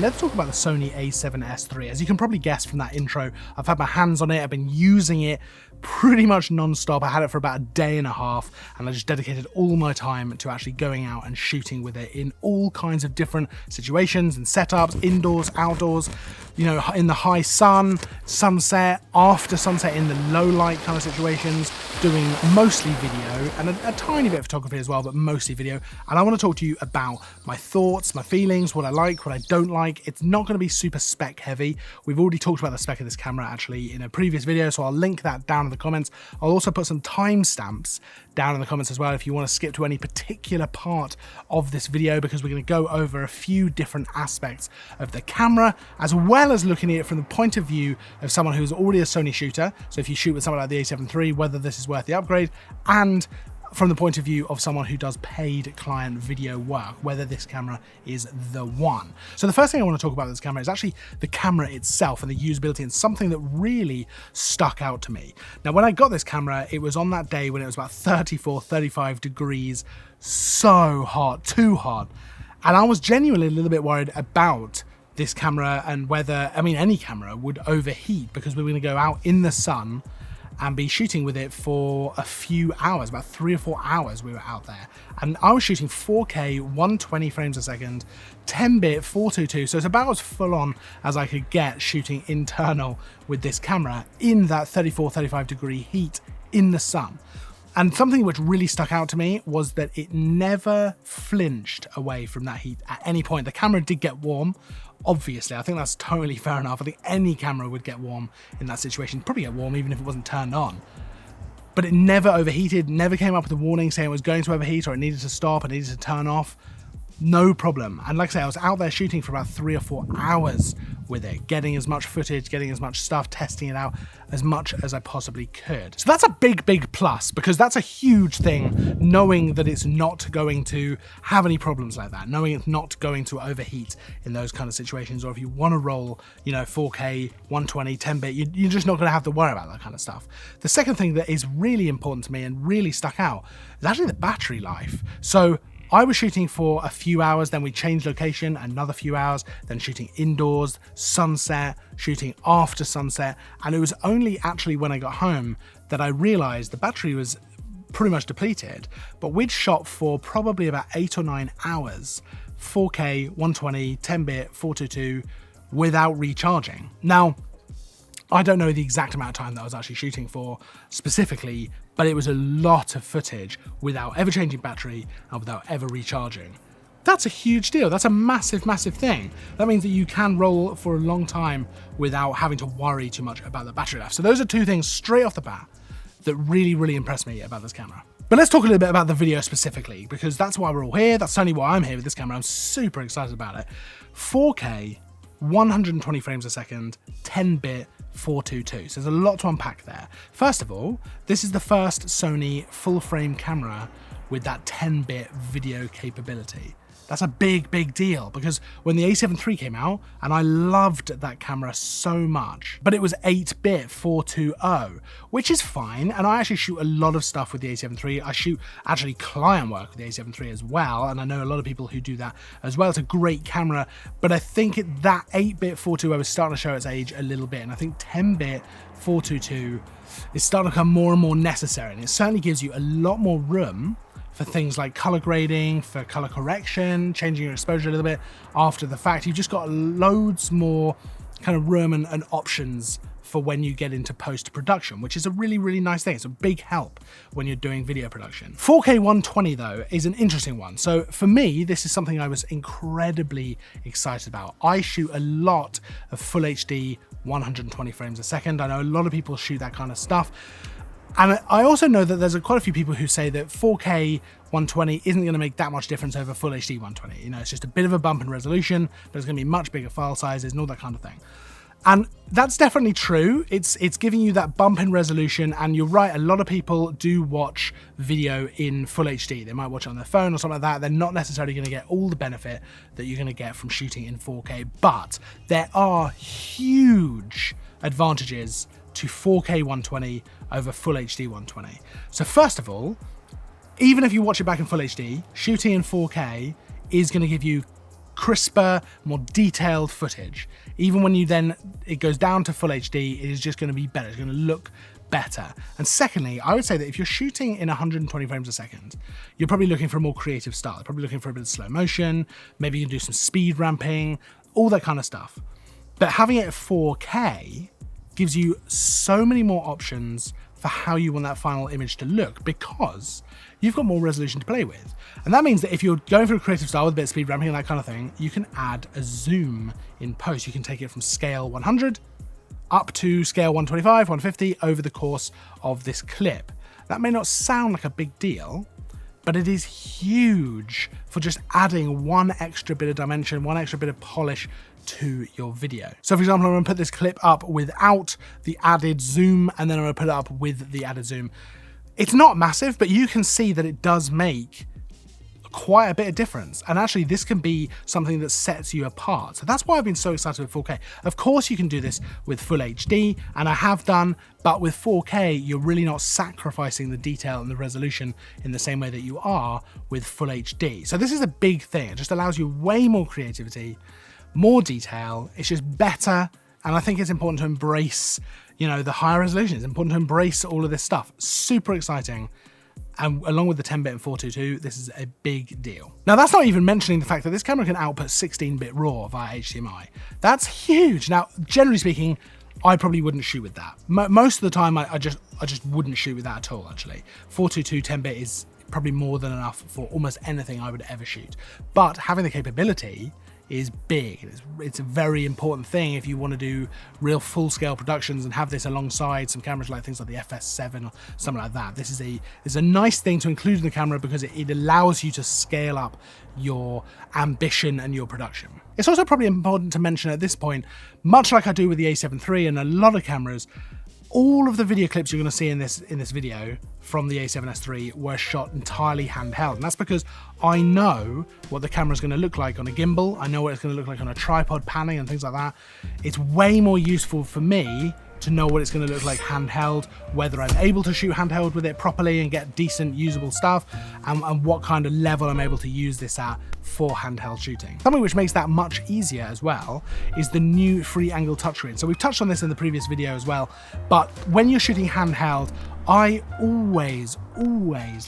let's talk about the Sony a7S III. As you can probably guess from that intro, I've had my hands on it, I've been using it pretty much non-stop. I had it for about a day and a half, and I just dedicated all my time to actually going out and shooting with it in all kinds of different situations and setups, indoors, outdoors, you know, in the high sun, sunset, after sunset, in the low light kind of situations, doing mostly video and a tiny bit of photography as well, but mostly video. And I want to talk to you about my thoughts, my feelings, what I like, what I don't like. It's not going to be super spec heavy. We've already talked about the spec of this camera actually in a previous video, so I'll link that down in the comments. I'll also put some timestamps down in the comments as well if you want to skip to any particular part of this video, because we're going to go over a few different aspects of the camera, as well as looking at it from the point of view of someone who's already a Sony shooter. So if you shoot with something like the a7 III, whether this is worth the upgrade, and from the point of view of someone who does paid client video work, whether this camera is the one. So the first thing I want to talk about with this camera is actually the camera itself and the usability, and something that really stuck out to me. Now, when I got this camera, it was on that day when it was about 34, 35 degrees, so hot, too hot. And I was genuinely a little bit worried about this camera and whether, I mean, any camera would overheat, because we were going to go out in the sun and be shooting with it for a few hours, about 3 or 4 hours we were out there. And I was shooting 4K, 120 frames a second, 10-bit 422, so it's about as full on as I could get shooting internal with this camera in that 34, 35 degree heat in the sun. And something which really stuck out to me was that it never flinched away from that heat at any point. The camera did get warm, obviously. I think that's totally fair enough. I think any camera would get warm in that situation, probably get warm even if it wasn't turned on. But it never overheated, never came up with a warning saying it was going to overheat or it needed to stop, it needed to turn off. No problem. And like I say, I was out there shooting for about 3 or 4 hours with it, getting as much footage, getting as much stuff, testing it out as much as I possibly could. So that's a big, big plus, because that's a huge thing, knowing that it's not going to have any problems like that, knowing it's not going to overheat in those kind of situations. Or if you want to roll, you know, 4K, 120, 10-bit, you're just not going to have to worry about that kind of stuff. The second thing that is really important to me and really stuck out is actually the battery life. So I was shooting for a few hours, then we changed location, another few hours, then shooting indoors, sunset, shooting after sunset. And it was only actually when I got home that I realized the battery was pretty much depleted, but we'd shot for probably about 8 or 9 hours, 4K, 120, 10-bit, 422, without recharging. Now, I don't know the exact amount of time that I was actually shooting for specifically, but it was a lot of footage without ever changing battery and without ever recharging. That's a huge deal. That's a massive, massive thing. That means that you can roll for a long time without having to worry too much about the battery life. So those are two things straight off the bat that really, really impressed me about this camera. But let's talk a little bit about the video specifically, because that's why we're all here. That's only why I'm here with this camera. I'm super excited about it. 4K, 120 frames a second, 10-bit, 422. So there's a lot to unpack there. First of all, this is the first Sony full frame camera with that 10-bit video capability. That's a big, big deal, because when the a7 III came out, and I loved that camera so much, but it was 8-bit 420, which is fine. And I actually shoot a lot of stuff with the a7 III. I shoot actually client work with the a7 III as well, and I know a lot of people who do that as well. It's a great camera, but I think that 8-bit 420 is starting to show its age a little bit, and I think 10-bit 422 is starting to become more and more necessary, and it certainly gives you a lot more room for things like color grading, for color correction, changing your exposure a little bit after the fact. You've just got loads more kind of room and options for when you get into post-production, which is a really, really nice thing. It's a big help when you're doing video production. 4K 120 though is an interesting one. So for me, this is something I was incredibly excited about. I shoot a lot of full HD 120 frames a second. I know a lot of people shoot that kind of stuff. And I also know that there's quite a few people who say that 4K 120 isn't going to make that much difference over Full HD 120. You know, it's just a bit of a bump in resolution, but it's going to be much bigger file sizes and all that kind of thing. And that's definitely true. It's giving you that bump in resolution, and you're right, a lot of people do watch video in Full HD. They might watch it on their phone or something like that. They're not necessarily going to get all the benefit that you're going to get from shooting in 4K, but there are huge advantages to 4K 120 over Full HD 120. So first of all, even if you watch it back in Full HD, shooting in 4K is going to give you crisper, more detailed footage. Even when it goes down to full HD, it is just going to be better. It's going to look better. And secondly, I would say that if you're shooting in 120 frames a second, you're probably looking for a more creative style. You're probably looking for a bit of slow motion, maybe you can do some speed ramping, all that kind of stuff. But having it at 4K gives you so many more options for how you want that final image to look, because you've got more resolution to play with. And that means that if you're going for a creative style with a bit of speed ramping and that kind of thing, you can add a zoom in post. You can take it from scale 100 up to scale 125, 150 over the course of this clip. That may not sound like a big deal, but it is huge for just adding one extra bit of dimension, one extra bit of polish to your video. So for example, I'm going to put this clip up without the added zoom, and then I'm going to put it up with the added zoom. It's not massive, but you can see that it does make quite a bit of difference. And actually this can be something that sets you apart. So that's why I've been so excited with 4K. Of course you can do this with full HD, and I have done, but with 4K, you're really not sacrificing the detail and the resolution in the same way that you are with full HD. So this is a big thing. It just allows you way more creativity, more detail. It's just better. And I think it's important to embrace, the higher resolution. It's important to embrace all of this stuff. Super exciting. And along with the 10-bit and 422, this is a big deal. Now that's not even mentioning the fact that this camera can output 16-bit RAW via HDMI. That's huge. Now, generally speaking, I probably wouldn't shoot with that. Most of the time, I just wouldn't shoot with that at all, actually. 422 10-bit is probably more than enough for almost anything I would ever shoot. But having the capability is big. It's a very important thing if you want to do real full-scale productions and have this alongside some cameras like things like the FS7 or something like that. This is a nice thing to include in the camera because it allows you to scale up your ambition and your production. It's also probably important to mention at this point, much like I do with the a7 III and a lot of cameras, all of the video clips you're going to see in this video from the a7S III were shot entirely handheld, and that's because I know what the camera's going to look like on a gimbal. I know what it's going to look like on a tripod panning and things like that. It's way more useful for me to know what it's going to look like handheld, whether I'm able to shoot handheld with it properly and get decent usable stuff, and what kind of level I'm able to use this at for handheld shooting. Something which makes that much easier as well is the new free angle touchscreen. So we've touched on this in the previous video as well, but when you're shooting handheld, I always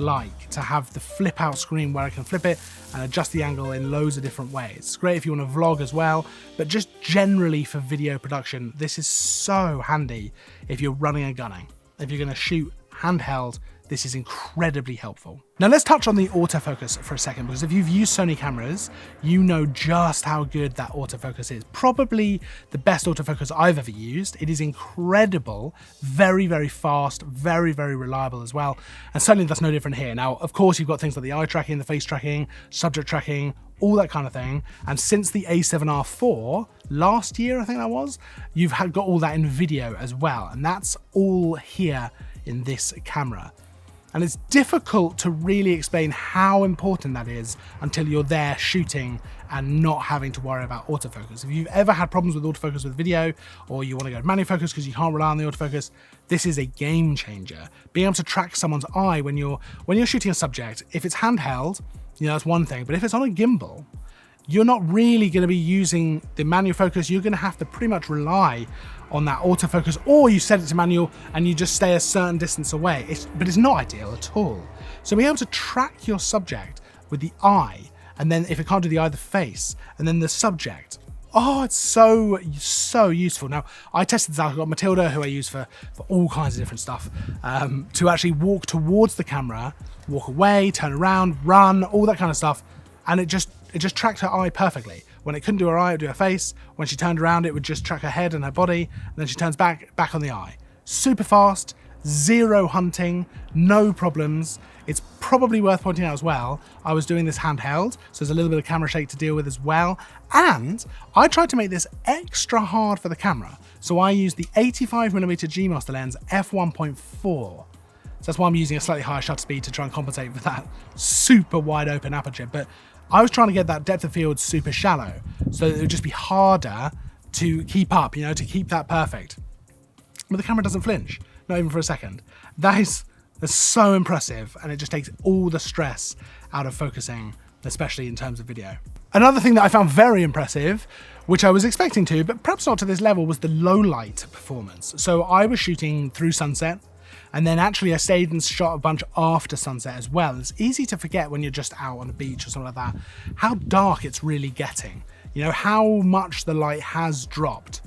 like to have the flip out screen where I can flip it and adjust the angle in loads of different ways. It's great if you want to vlog as well, but just generally for video production, this is so handy if you're running and gunning. If you're going to shoot handheld, this is incredibly helpful. Now let's touch on the autofocus for a second, because if you've used Sony cameras, you know just how good that autofocus is. Probably the best autofocus I've ever used. It is incredible, very, very fast, very, very reliable as well. And certainly that's no different here. Now, of course, you've got things like the eye tracking, the face tracking, subject tracking, all that kind of thing. And since the A7R4, last year, I think that was, you've got all that in video as well. And that's all here in this camera. And it's difficult to really explain how important that is until you're there shooting and not having to worry about autofocus. If you've ever had problems with autofocus with video, or you want to go manual focus because you can't rely on the autofocus, this is a game changer. Being able to track someone's eye when you're shooting a subject, if it's handheld, that's one thing, but if it's on a gimbal, you're not really going to be using the manual focus. You're going to have to pretty much rely on that autofocus, or you set it to manual and you just stay a certain distance away. But it's not ideal at all. So being able to track your subject with the eye, and then if it can't do the eye, the face, and then the subject. Oh, it's so useful. Now, I tested this out. I've got Matilda, who I use for all kinds of different stuff, to actually walk towards the camera, walk away, turn around, run, all that kind of stuff. And it just tracked her eye perfectly. When it couldn't do her eye, it would do her face. When she turned around, it would just track her head and her body. And then she turns back on the eye. Super fast, zero hunting, no problems. It's probably worth pointing out as well, I was doing this handheld, so there's a little bit of camera shake to deal with as well. And I tried to make this extra hard for the camera. So I used the 85mm G Master lens f1.4. So that's why I'm using a slightly higher shutter speed to try and compensate for that super wide open aperture. But I was trying to get that depth of field super shallow, so that it would just be harder to keep up, to keep that perfect. But the camera doesn't flinch, not even for a second. That's so impressive, and it just takes all the stress out of focusing, especially in terms of video. Another thing that I found very impressive, which I was expecting to, but perhaps not to this level, was the low light performance. So I was shooting through sunset, and then actually I stayed and shot a bunch after sunset as well. It's easy to forget when you're just out on a beach or something like that, how dark it's really getting. You know, how much the light has dropped,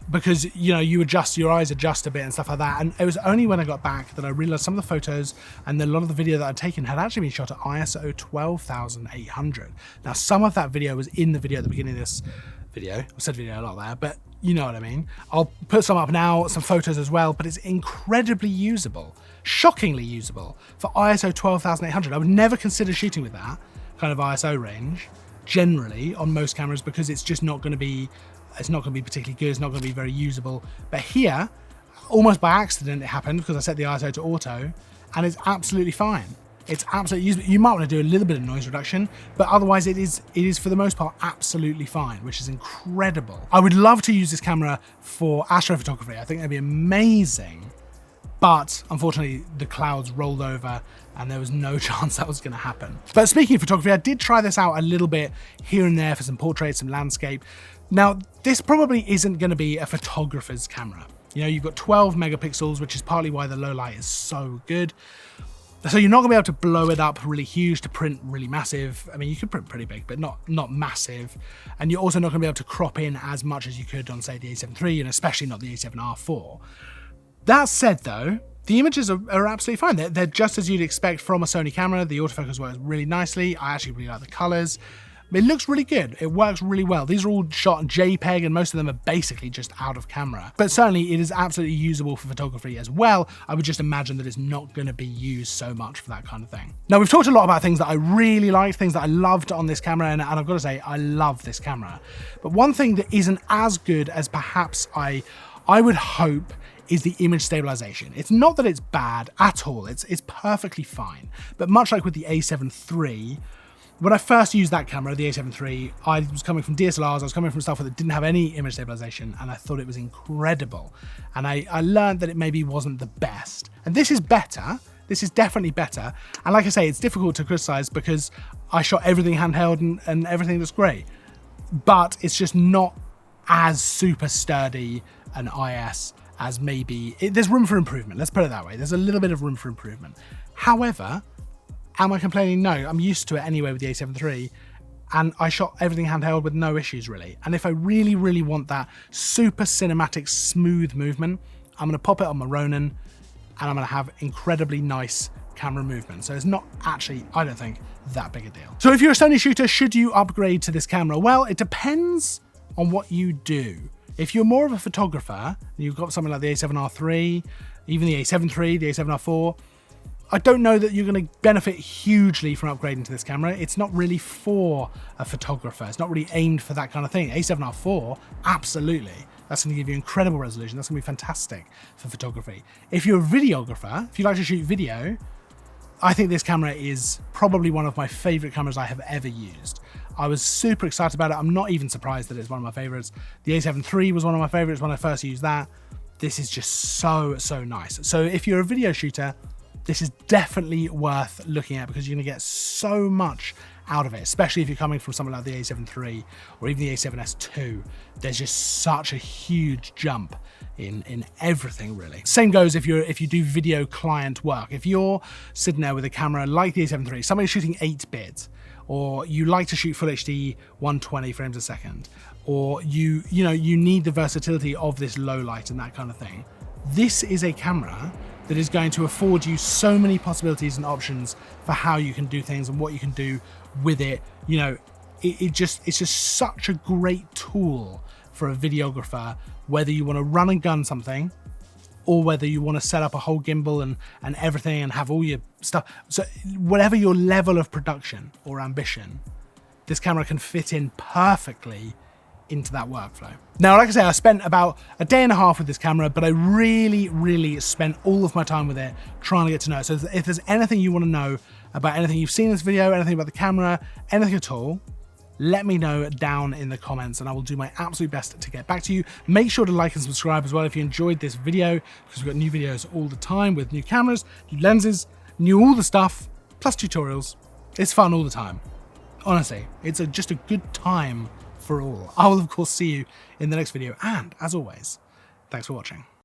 because, you know, your eyes adjust a bit and stuff like that. And it was only when I got back that I realized some of the photos and a lot of the video that I'd taken had actually been shot at ISO 12,800. Now, some of that video was in the video at the beginning of this video. I said video a lot there, but you know what I mean. I'll put some up now, some photos as well, but it's incredibly usable, shockingly usable for ISO 12,800. I would never consider shooting with that kind of ISO range generally on most cameras, because it's just not going to be, it's not going to be particularly good, it's not going to be very usable. But here, almost by accident it happened, because I set the ISO to auto, and it's absolutely fine. It's absolutely usable. You might want to do a little bit of noise reduction, but otherwise it is for the most part absolutely fine, which is incredible. I would love to use this camera for astrophotography. I think that'd be amazing, but unfortunately the clouds rolled over and there was no chance that was going to happen. But speaking of photography, I did try this out a little bit here and there for some portraits, some landscape. Now, this probably isn't going to be a photographer's camera. You know, you've got 12 megapixels, which is partly why the low light is so good. So you're not going to be able to blow it up really huge to print really massive. I mean, you could print pretty big, but not massive. And you're also not going to be able to crop in as much as you could on, say, the A7 III, and especially not the A7R4. That said, though, the images are absolutely fine. They're just as you'd expect from a Sony camera. The autofocus works really nicely. I actually really like the colors. It looks really good. It works really well. These are all shot in JPEG, and most of them are basically just out of camera. But certainly it is absolutely usable for photography as well. I would just imagine that it's not going to be used so much for that kind of thing. Now, we've talked a lot about things that I really liked, things that I loved on this camera, and I've got to say, I love this camera. But one thing that isn't as good as perhaps I would hope is the image stabilization. It's not that it's bad at all. It's perfectly fine. But much like with the A7 III, when I first used that camera, the A7 III, I was coming from DSLRs, I was coming from stuff that didn't have any image stabilization, and I thought it was incredible. And I learned that it maybe wasn't the best. And this is better. This is definitely better. And like I say, it's difficult to criticize because I shot everything handheld and everything looks great. But it's just not as super sturdy an IS as maybe, there's room for improvement. Let's put it that way. There's a little bit of room for improvement. However, am I complaining? No, I'm used to it anyway with the A7 III, and I shot everything handheld with no issues really. And if I really, really want that super cinematic, smooth movement, I'm gonna pop it on my Ronin, and I'm gonna have incredibly nice camera movement. So it's not actually, I don't think, that big a deal. So if you're a Sony shooter, should you upgrade to this camera? Well, it depends on what you do. If you're more of a photographer, and you've got something like the A7R III, even the A7 III, the A7R4, I don't know that you're going to benefit hugely from upgrading to this camera. It's not really for a photographer. It's not really aimed for that kind of thing. A7R4, absolutely. That's going to give you incredible resolution. That's going to be fantastic for photography. If you're a videographer, if you like to shoot video, I think this camera is probably one of my favorite cameras I have ever used. I was super excited about it. I'm not even surprised that it's one of my favorites. The A7 III was one of my favorites when I first used that. This is just so, so nice. So if you're a video shooter, this is definitely worth looking at because you're going to get so much out of it, especially if you're coming from something like the A7 III or even the A7S II. There's just such a huge jump in everything really. Same goes if you do video client work. If you're sitting there with a camera like the A7 III, somebody's shooting 8-bit, or you like to shoot full HD 120 frames a second, or you need the versatility of this low light and that kind of thing. This is a camera that is going to afford you so many possibilities and options for how you can do things and what you can do with it. You know, it's just such a great tool for a videographer, whether you want to run and gun something or whether you want to set up a whole gimbal and everything and have all your stuff. So whatever your level of production or ambition, this camera can fit in perfectly into that workflow. Now, like I say, I spent about a day and a half with this camera, but I really, really spent all of my time with it trying to get to know it. So if there's anything you want to know about anything you've seen in this video, anything about the camera, anything at all, let me know down in the comments and I will do my absolute best to get back to you. Make sure to like and subscribe as well if you enjoyed this video, because we've got new videos all the time with new cameras, new lenses, new all the stuff, plus tutorials. It's fun all the time. Honestly, it's just a good time for all. I will of course see you in the next video, and as always, thanks for watching.